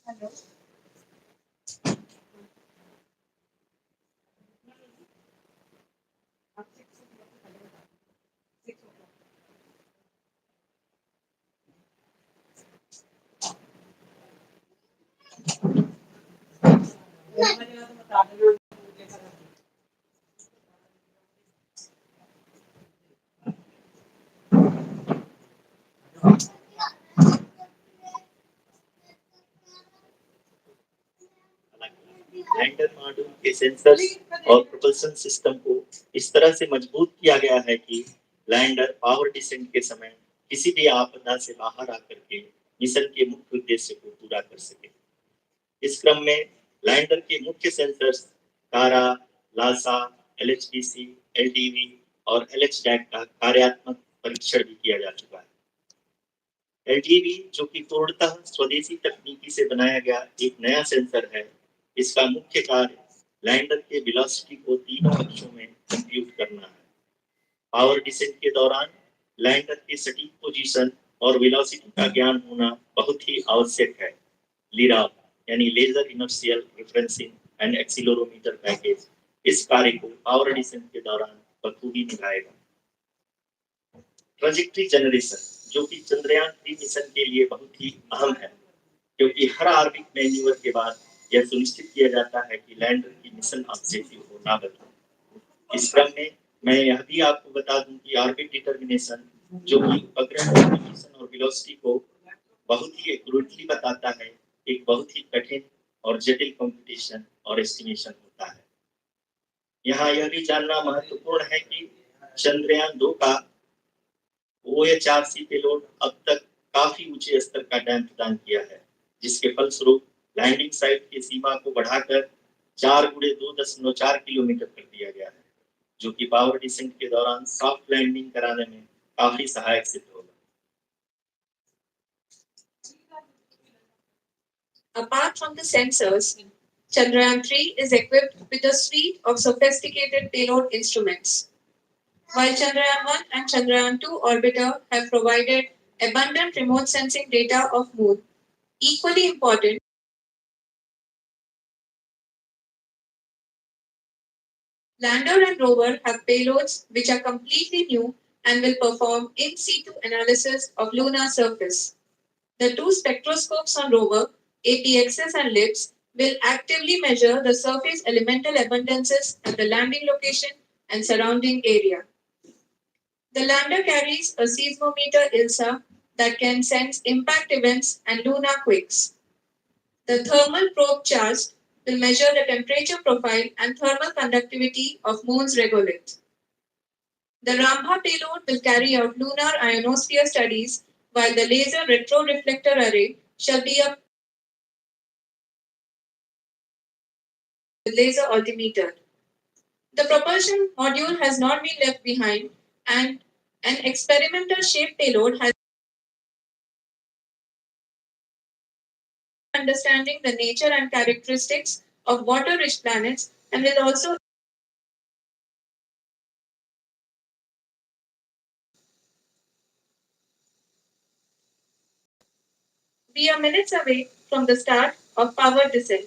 Lander module के sensors और propulsion system को इस तरह से मजबूत किया गया है कि लैंडर पावर डिसेंट के समय किसी भी आपदा से बाहर आकर के मिशन के मुख्य उद्देश्य को पूरा कर सके। इस क्रम में लैंडर के मुख्य सेंसर्स तारा, लासा, LHPC, LTV और LHDAC का कार्यात्मक परीक्षण भी किया जा चुका है। LTV जो कि पूर्णतः स्वदेशी तकनीकी से बनाया गया एक नया सेंसर है, इसका मुख्य कार्य लैंडर के वेलोसिटी को तीनों अक्षों में कंप्यूट करना है। पावर डिसेंट के दौरान लैंडर की सटीक पोजीशन और वेलोसिटी का ज्ञान होना बहुत ही आवश्यक है। लिराव यानी laser inertial referencing and accelerometer package इस कार्य को पावर डिसेंट के दौरान बखूबी निभाएगा। ट्रैजेक्टरी जनरेशन जो कि चंद्रयान-3 मिशन के लिए बहुत ही अहम है, क्योंकि हर ऑर्बिट मैन्यूवर के बाद यह सुनिश्चित किया जाता है कि लैंडर की मिशन ऑब्जेक्टिव को ना बदले। इस क्रम में मैं यह भी आपको बता दूं कि ऑर्बिट डिटर्मिनेशन जो कि उपग्रह की पोजीशन और वेलोसिटी को बहुत ही एक्यूरेटली बताता है, एक बहुत ही कठिन और जटिल कंप्यूटेशन और एस्टिमेशन होता है। यहाँ यह भी जानना महत्वपूर्ण है कि चंद्रयान-2 का OHRC पेलोड अब तक काफी ऊंचे स्तर का डैम प्रदान किया है, जिसके फलस्वरूप लैंडिंग साइट की सीमा को बढ़ाकर 4 × 2.4 किलोमीटर कर दिया गया है, जो कि पावर डिसेंट के दौरान सॉफ्ट लैंडिंग कराने में काफी सहायक सिद्ध होगा। Apart from the sensors, Chandrayaan-3 is equipped with a suite of sophisticated payload instruments. While Chandrayaan-1 and Chandrayaan-2 orbiter have provided abundant remote sensing data of Moon, equally important, lander and rover have payloads which are completely new and will perform in situ analysis of lunar surface. The two spectroscopes on rover, APXS and LIBS, will actively measure the surface elemental abundances at the landing location and surrounding area. The lander carries a seismometer ILSA that can sense impact events and lunar quakes. The thermal probe CHARGE will measure the temperature profile and thermal conductivity of Moon's regolith. The Rambha payload will carry out lunar ionosphere studies, while the laser retroreflector array shall be a laser altimeter. The propulsion module has not been left behind, and an experimental shaped payload has understanding the nature and characteristics of water-rich planets and will also we are minutes away from the start of power descent.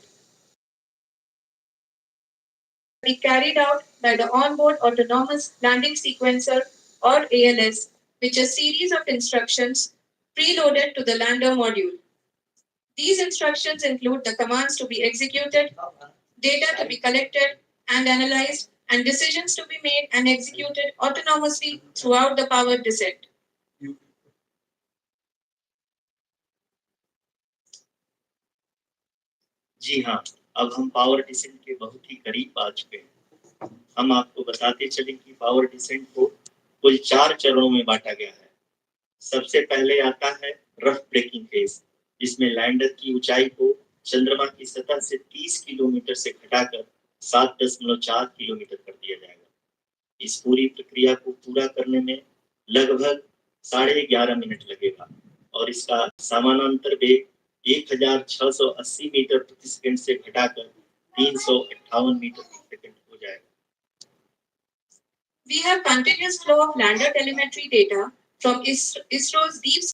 Be carried out by the onboard autonomous landing sequencer or ALS, which is a series of instructions preloaded to the lander module. These instructions include the commands to be executed, data to be collected and analyzed, and decisions to be made and executed autonomously throughout the power descent. जी हाँ, अब हम power descent के बहुत ही करीब आ चुके हैं। हम आपको बताते चले कि पावर डिसेंट को कुल 4 चरणों में बांटा गया है। सबसे पहले आता है रफ ब्रेकिंग फेज, जिसमें लैंडर की ऊंचाई को चंद्रमा की सतह से 30 किलोमीटर से घटाकर 7.4 किलोमीटर कर दिया जाएगा। इस पूरी प्रक्रिया को पूरा करने में लगभग 11.5 मिनट लगेगा और इसका समानांतर वेग 1680 मीटर प्रति सेकंड से घटाकर 358 मीटर प्रति सेकंड हो जाएगा। We have continuous flow of lander telemetry data from ISRO's deep